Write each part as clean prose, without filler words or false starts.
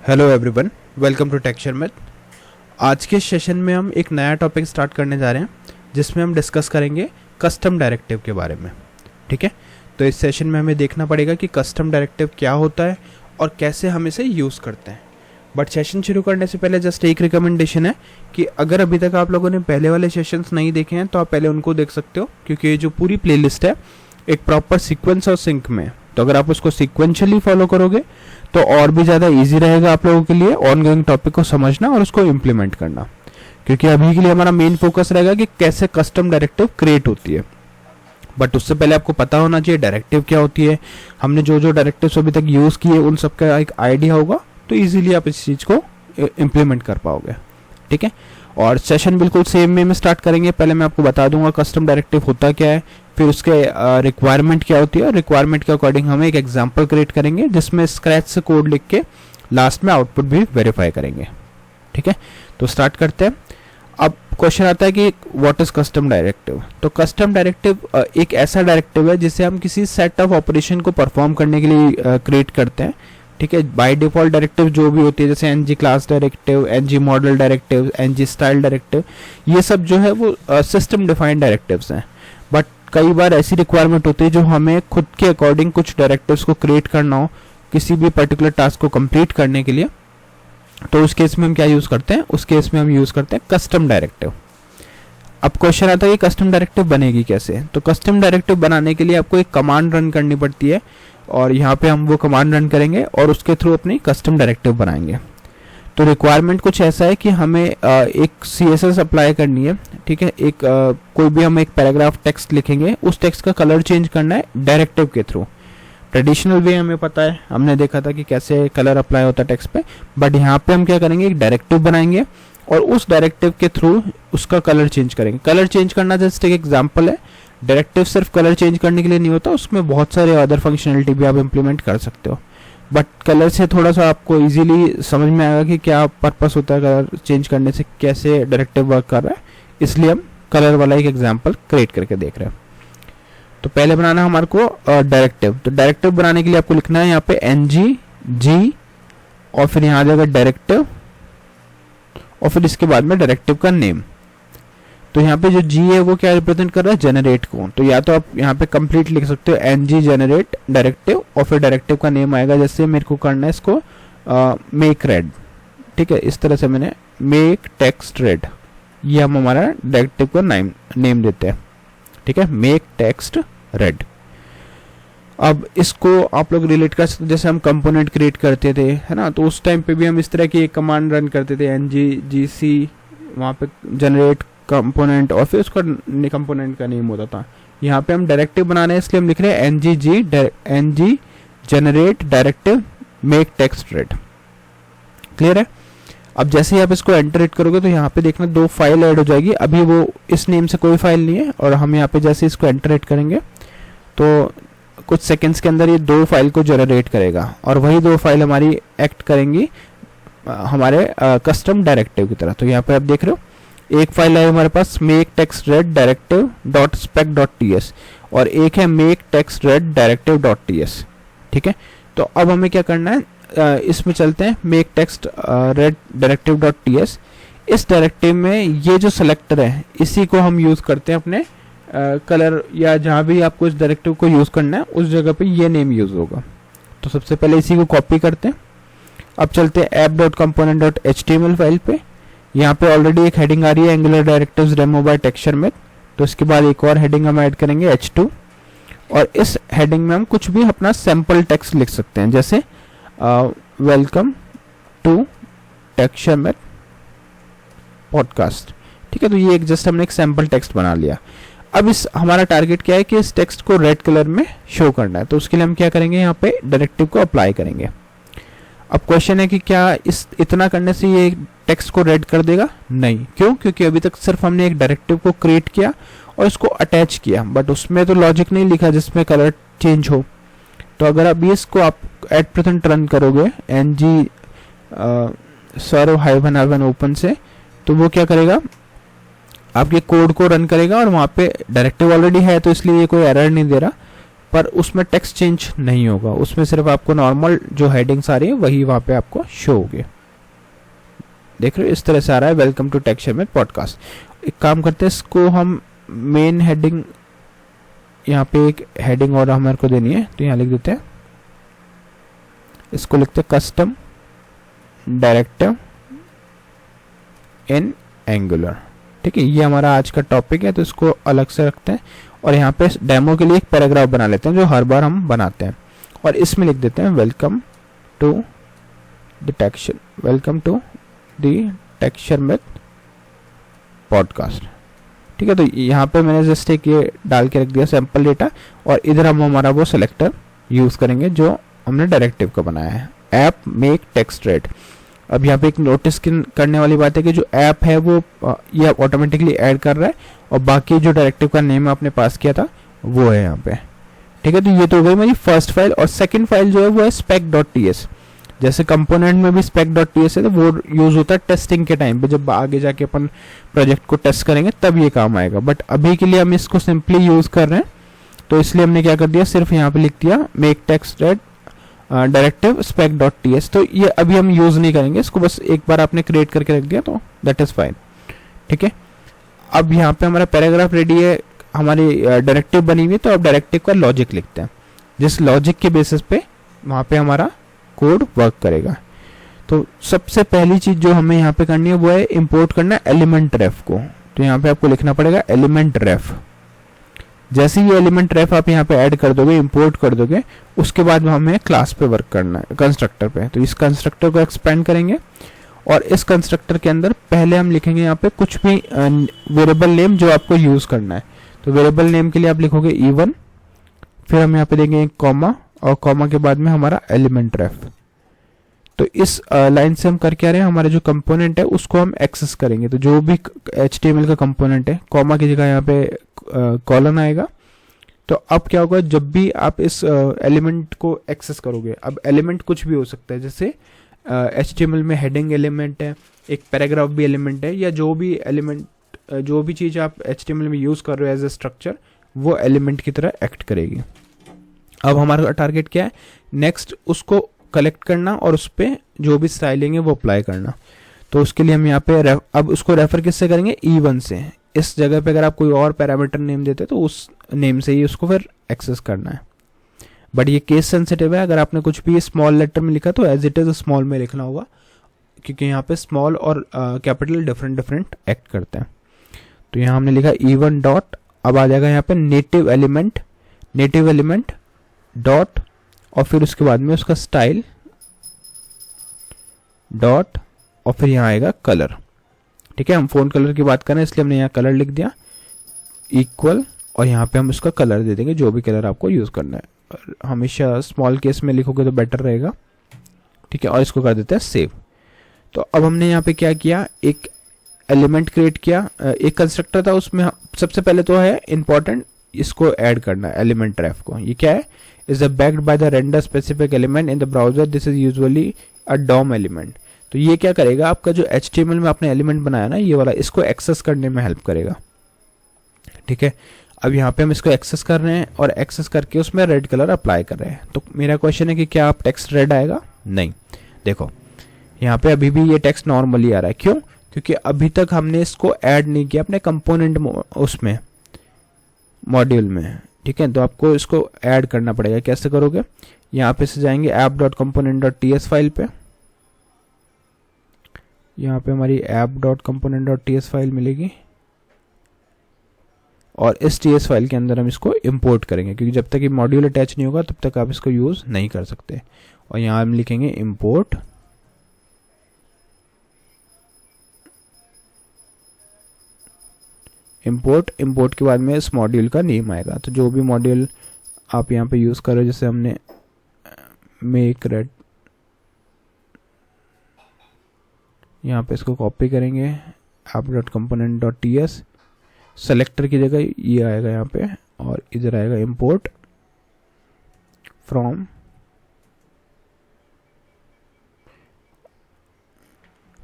Hello everyone, welcome to Texture Math. आज के session में हम एक नया टॉपिक स्टार्ट करने जा रहे हैं जिसमें हम डिस्कस करेंगे कस्टम डायरेक्टिव के बारे में। ठीक है, तो इस सेशन में हमें देखना पड़ेगा कि कस्टम डायरेक्टिव क्या होता है और कैसे हम इसे यूज़ करते हैं। बट सेशन शुरू करने से पहले जस्ट एक रिकमेंडेशन है कि अगर अभी तक आप लोगों ने पहले वाले सेशंस नहीं देखे हैं तो आप पहले उनको देख सकते हो, क्योंकि ये जो पूरी प्लेलिस्ट है एक प्रॉपर सीक्वेंस और सिंक में है। तो अगर आप उसको सीक्वेंशियली फॉलो करोगे तो और भी ज़्यादा इजी रहेगा आप लोगों के लिए ऑनगोइंग टॉपिक को समझना और उसको इम्प्लीमेंट करना, क्योंकि अभी के लिए हमारा मेन फोकस रहेगा कि कैसे कस्टम डायरेक्टिव क्रिएट होती है। बट उससे पहले आपको पता होना चाहिए डायरेक्टिव क्या होती है। हमने जो जो डायरेक्टिव्स अभी तक यूज़ किए उन सब का एक आइडिया होगा, तो ईजिली आप इस चीज़ को इम्प्लीमेंट कर पाओगे। ठीक है, और सेशन बिल्कुल सेम वे में स्टार्ट करेंगे। पहले मैं आपको बता दूंगा कस्टम डायरेक्टिव होता क्या है, फिर उसके रिक्वायरमेंट क्या होती है, और रिक्वायरमेंट के अकॉर्डिंग हम एक एग्जांपल क्रिएट करेंगे जिसमें स्क्रैच से कोड लिख के लास्ट में आउटपुट भी वेरीफाई करेंगे। ठीक है, तो स्टार्ट करते हैं। अब क्वेश्चन आता है कि व्हाट इज कस्टम डायरेक्टिव। तो कस्टम डायरेक्टिव एक ऐसा डायरेक्टिव है जिसे हम किसी सेट ऑफ ऑपरेशन को परफॉर्म करने के लिए क्रिएट करते हैं। ठीक है, बाय डिफॉल्ट डायरेक्टिव जो भी होती है जैसे N G class directive, N G model directive, N G style directive, ये सब जो है वो सिस्टम डिफाइंड डायरेक्टिव्स हैं। बट कई बार ऐसी रिक्वायरमेंट होती है जो हमें खुद के अकॉर्डिंग कुछ डायरेक्टिव्स को क्रिएट करना हो किसी भी पर्टिकुलर टास्क को कंप्लीट करने के लिए, तो उस केस में हम क्या यूज़ करते हैं, उस केस में हम यूज़ करते हैं कस्टम डायरेक्टिव। अब क्वेश्चन आता है कि कस्टम डायरेक्टिव बनेगी कैसे। तो कस्टम डायरेक्टिव बनाने के लिए आपको एक कमांड रन करनी पड़ती है, और यहाँ पे हम वो कमांड रन करेंगे और उसके थ्रू अपनी कस्टम डायरेक्टिव बनाएंगे। तो रिक्वायरमेंट कुछ ऐसा है कि हमें एक CSS अप्लाई करनी है। ठीक है, एक कोई भी हम एक पैराग्राफ टेक्स्ट लिखेंगे, उस टेक्स्ट का कलर चेंज करना है डायरेक्टिव के थ्रू। ट्रेडिशनल वे हमें पता है, हमने देखा था कि कैसे कलर अप्लाई होता है टेक्स्ट पे, बट यहाँ पे हम क्या करेंगे, एक डायरेक्टिव बनाएंगे और उस डायरेक्टिव के थ्रू उसका कलर चेंज करेंगे। कलर चेंज करना जस्ट एक एग्जाम्पल है। डायरेक्टिव सिर्फ कलर चेंज करने के लिए नहीं होता, उसमें बहुत सारे अदर फंक्शनलिटी भी आप इम्प्लीमेंट कर सकते हो। बट कलर से थोड़ा सा आपको इजीली समझ में आएगा कि क्या पर्पस होता है कलर चेंज करने से, कैसे डायरेक्टिव वर्क कर रहा है, इसलिए हम कलर वाला एक एग्जांपल क्रिएट करके देख रहे हैं। तो पहले बनाना है हमारे को डायरेक्टिव। तो डायरेक्टिव बनाने के लिए आपको लिखना है यहाँ पे NG और फिर यहाँ आ जाएगा डायरेक्टिव और फिर इसके बाद में डायरेक्टिव का नेम। तो यहाँ पे जो G है वो क्या रिप्रेजेंट कर रहा है, जनरेट को। तो या तो आप यहाँ पे कंप्लीट लिख सकते हो NG जनरेट डायरेक्टिव और फिर डायरेक्टिव का नेम आएगा, जैसे मेरे को करना है इसको मेक रेड। ठीक है, इस तरह से मैंने मेक टेक्स्ट रेड, ये हम हमारा डायरेक्टिव का नेम देते हैं। ठीक है, मेक टेक्स्ट रेड। अब इसको आप लोग रिलेट कर सकते, जैसे हम कंपोनेंट क्रिएट करते थे, है ना, तो उस टाइम पे भी हम इस तरह की एक कमांड रन करते थे, NG GC, वहाँ पे जनरेट कंपोनेंट और फिर उसका कंपोनेंट का नेम होता था। यहाँ पे हम डायरेक्टिव बना रहे हैं इसलिए हम लिख रहे हैं NG generate directive make text red. Clear है। अब जैसे ही आप इसको एंटर हिट करोगे तो यहाँ पे देखना 2 फाइल ऐड हो जाएगी। अभी वो इस नेम से कोई फाइल नहीं है, और हम यहाँ पे जैसे इसको एंटर हिट करेंगे तो कुछ सेकेंड्स के अंदर ये 2 फाइल को जनरेट करेगा, और वही 2 फाइल हमारी एक्ट करेंगी हमारे कस्टम डायरेक्टिव की तरह। तो यहाँ पे आप देख रहे हो एक फाइल है हमारे पास make text red directive dot spec dot ts, और एक है make text red directive dot ts। ठीक है, तो अब हमें क्या करना है, इसमें चलते हैं make text red directive dot ts। इस डायरेक्टिव में ये जो सेलेक्टर है इसी को हम यूज़ करते हैं अपने कलर या जहाँ भी आपको इस डायरेक्टिव को यूज़ करना है उस जगह पे ये नेम यूज़ होगा। तो सबसे पहले इसी को कॉपी करते हैं। अब चलते हैं app.component.html फाइल पे। यहाँ पे ऑलरेडी एक हेडिंग आ रही है Angular directives demo by Texture Math, तो इसके बाद एक और हेडिंग हम ऐड करेंगे H2, और इस हेडिंग में हम कुछ भी अपना सैम्पल टेक्स्ट लिख सकते हैं, जैसे welcome to Texture Math podcast. ठीक है, तो ये एक जस्ट हमने एक सैम्पल टेक्स्ट बना लिया। अब इस हमारा टारगेट क्या है कि इस टेक्स्ट को रेड कलर में शो करना है, तो उसके लिए हम क्या करेंगे, यहाँ पे डायरेक्टिव को अप्लाई करेंगे। अब क्वेश्चन है कि क्या इतना करने से ये टेक्स्ट को रेड कर देगा? नहीं। क्यों? क्योंकि अभी तक सिर्फ हमने एक डायरेक्टिव को क्रिएट किया और इसको अटैच किया, बट उसमें तो लॉजिक नहीं लिखा जिसमें कलर चेंज हो। तो अगर अभी इसको आप एट प्रेजेंट रन करोगे NG सर्व -- ओपन से, तो वो क्या करेगा, आपके कोड को रन करेगा और वहाँ पे डायरेक्टिव ऑलरेडी है तो इसलिए ये कोई एरर नहीं दे रहा। पर उसमें टेक्स्ट चेंज नहीं होगा, उसमें सिर्फ आपको नॉर्मल जो हेडिंग्स आ रही है वही वहाँ पे आपको शो होगी। देख रहे हो इस तरह से आ रहा है वेलकम टू टेक्सचर पॉडकास्ट। एक काम करते हैं, इसको हम मेन हेडिंग, यहाँ पे एक हेडिंग और हमारे को देनी है, तो यहाँ लिख देते हैं, इसको लिखते हैं कस्टम डायरेक्टिव इन एंगुलर। ठीक है, ये हमारा आज का टॉपिक है, तो इसको अलग से रखते हैं और यहाँ पे डेमो के लिए एक पैराग्राफ बना लेते हैं जो हर बार हम बनाते हैं, और इसमें लिख देते हैं welcome to the Texture Math podcast. ठीक है, तो यहाँ पे मैंने जस्ट एक ये डाल के रख दिया सैंपल डेटा, और इधर हम हमारा वो सेलेक्टर यूज करेंगे जो हमने डायरेक्टिव का बनाया है, ऐप मेक टेक्स्ट रेड। अब यहाँ पे एक नोटिस करने वाली बात है कि जो ऐप है वो ये ऑटोमेटिकली ऐड कर रहा है, और बाकी जो डायरेक्टिव का नेम आपने पास किया था वो है यहाँ पे। ठीक है, तो ये तो हो गई मेरी फर्स्ट फाइल, और सेकंड फाइल जो है वो है spec.ts। जैसे कंपोनेंट में भी spec.ts है, तो वो यूज होता है टेस्टिंग के टाइम पे, जब आगे जाके अपन प्रोजेक्ट को टेस्ट करेंगे तब ये काम आएगा, बट अभी के लिए हम इसको सिंपली यूज कर रहे हैं, तो इसलिए हमने क्या कर दिया, सिर्फ यहाँ पे लिख दिया make text red directive spec.ts। तो ये अभी हम यूज नहीं करेंगे, इसको बस एक बार आपने क्रिएट करके रख दिया तो दैट इज फाइन। ठीक है, अब यहाँ पे हमारा पैराग्राफ रेडी है, हमारी डायरेक्टिव बनी हुई है, तो अब डायरेक्टिव का लॉजिक लिखते हैं, जिस लॉजिक के बेसिस पे वहाँ पे हमारा कोड वर्क करेगा। तो सबसे पहली चीज जो हमें यहाँ पे करनी है वो है इंपोर्ट करना एलिमेंट रेफ को। तो यहाँ पे आपको लिखना पड़ेगा एलिमेंट रेफ। जैसे ही एलिमेंट रेफ आप यहाँ पे ऐड कर दोगे, इंपोर्ट कर दोगे, उसके बाद हमें क्लास पे वर्क करना है, कंस्ट्रक्टर पे। तो इस कंस्ट्रक्टर को एक्सपेंड करेंगे, और इस कंस्ट्रक्टर के अंदर पहले हम लिखेंगे यहाँ पे कुछ भी वेरिएबल नेम जो आपको यूज करना है। तो वेरिएबल नेम के लिए आप लिखोगे E1, फिर हम यहाँ पे देंगे एक कॉमा, और कॉमा के बाद में हमारा एलिमेंट रेफ। तो इस लाइन से हम करके आ रहे हैं, हमारे जो कंपोनेंट है उसको हम एक्सेस करेंगे। तो जो भी HTML का कंपोनेंट है, कॉमा की जगह यहाँ पे कॉलन आएगा। तो अब क्या होगा, जब भी आप इस एलिमेंट को एक्सेस करोगे, अब एलिमेंट कुछ भी हो सकता है, जैसे HTML में हेडिंग एलिमेंट है, एक पैराग्राफ भी एलिमेंट है, या जो भी एलिमेंट, जो भी चीज़ आप HTML में यूज़ कर रहे हो एज ए स्ट्रक्चर, वो एलिमेंट की तरह एक्ट करेगी। अब हमारा टारगेट क्या है, नेक्स्ट उसको कलेक्ट करना और उस पर जो भी स्टाइलिंग है वो अप्लाई करना। तो उसके लिए हम यहाँ पे अब उसको रेफर किससे करेंगे, E1 से। इस जगह पे अगर आप कोई और पैरामीटर नेम देते तो उस नेम से ही उसको फिर एक्सेस करना है, बट ये केस सेंसिटिव है। अगर आपने कुछ भी स्मॉल लेटर में लिखा तो एज इट इज स्मॉल में लिखना होगा, क्योंकि यहाँ पे स्मॉल और कैपिटल डिफरेंट एक्ट करते हैं। तो यहाँ हमने लिखा E1 डॉट, अब आ जाएगा यहाँ पे नेटिव एलिमेंट डॉट, और फिर उसके बाद में उसका स्टाइल डॉट, और फिर यहाँ आएगा कलर। ठीक है, हम फोन कलर की बात कर रहे हैं इसलिए हमने यहाँ कलर लिख दिया इक्वल, और यहाँ पे हम उसका कलर दे देंगे जो भी कलर आपको यूज करना है। हमेशा स्मॉल केस में लिखोगे तो बेटर रहेगा। ठीक है, और इसको कर देते हैं सेव। तो अब हमने यहाँ पे क्या किया, एक एलिमेंट क्रिएट किया, एक कंस्ट्रक्टर था, उसमें सबसे पहले तो है इंपॉर्टेंट इसको ऐड करना है एलिमेंट रेफ को। ये क्या है, is backed by the render specific element in the browser, this is usually a DOM element. तो ये क्या करेगा, आपका जो HTML में आपने एलिमेंट बनाया ना ये वाला, इसको एक्सेस करने में हेल्प करेगा। ठीक है, अब यहाँ पे हम इसको एक्सेस कर रहे हैं, और एक्सेस करके उसमें रेड कलर अप्लाई कर रहे हैं। तो मेरा क्वेश्चन है कि क्या आप टेक्स्ट रेड आएगा, नहीं। देखो यहाँ पे अभी भी ये टेक्स्ट नॉर्मली आ रहा है, क्यों, क्योंकि अभी तक हमने इसको ऐड नहीं किया अपने कंपोनेंट उसमें मॉड्यूल में। ठीक है, तो आपको इसको ऐड करना पड़ेगा। कैसे करोगे, यहाँ पे से जाएंगे app.component.ts फाइल पे, यहाँ पे हमारी app.component.ts फाइल मिलेगी, और इस TS फाइल के अंदर हम इसको इंपोर्ट करेंगे, क्योंकि जब तक ये मॉड्यूल अटैच नहीं होगा तब तक आप इसको यूज नहीं कर सकते। और यहाँ हम लिखेंगे इंपोर्ट इंपोर्ट के बाद में इस मॉड्यूल का नेम आएगा। तो जो भी मॉड्यूल आप यहाँ पे यूज कर रहे हो, जैसे हमने मेक रेड, यहाँ पे इसको कॉपी करेंगे app.component.ts, सेलेक्टर की जगह ये आएगा यहाँ पे, और इधर आएगा इंपोर्ट फ्रॉम।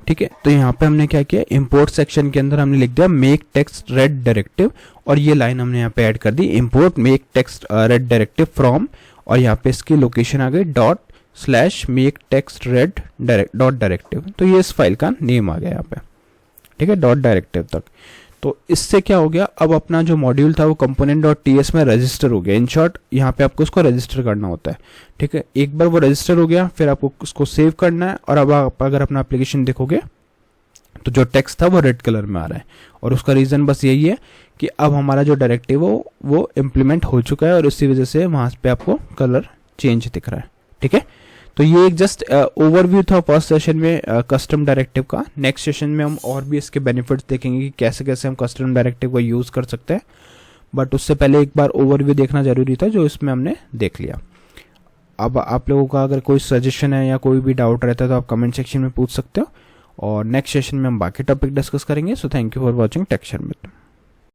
ठीक है। तो यहाँ पे हमने क्या किया, इंपोर्ट सेक्शन के अंदर हमने लिख दिया मेक टेक्स्ट रेड डायरेक्टिव, और ये लाइन हमने यहाँ पे ऐड कर दी, import make text red directive from, और यहाँ पे इसकी लोकेशन आ गई ./make text red dot directive. तो ये इस फाइल का नेम आ गया यहाँ पे, ठीक है, डॉट डायरेक्टिव तक। तो इससे क्या हो गया, अब अपना जो मॉड्यूल था वो component.ts में रजिस्टर हो गया। इन शॉर्ट यहाँ पे आपको उसको रजिस्टर करना होता है, ठीक है। एक बार वो रजिस्टर हो गया, फिर आपको उसको सेव करना है, और अब आप अगर अपना एप्लीकेशन देखोगे तो जो टेक्स्ट था वो रेड कलर में आ रहा है, और उसका रीज़न बस यही है कि अब हमारा जो डायरेक्टिव हो वो इम्प्लीमेंट हो चुका है, और इसी वजह से वहाँ पे आपको कलर चेंज दिख रहा है, ठीक है। तो ये एक जस्ट ओवरव्यू था फर्स्ट सेशन में कस्टम डायरेक्टिव का। नेक्स्ट सेशन में हम और भी इसके बेनिफिट्स देखेंगे कि कैसे कैसे हम कस्टम डायरेक्टिव को यूज़ कर सकते हैं, बट उससे पहले एक बार ओवरव्यू देखना जरूरी था, जो इसमें हमने देख लिया। अब आप लोगों का अगर कोई सजेशन है या कोई भी डाउट रहता है तो आप कमेंट सेक्शन में पूछ सकते हो, और नेक्स्ट सेशन में हम बाकी टॉपिक डिस्कस करेंगे। So thank you for watching texture myth.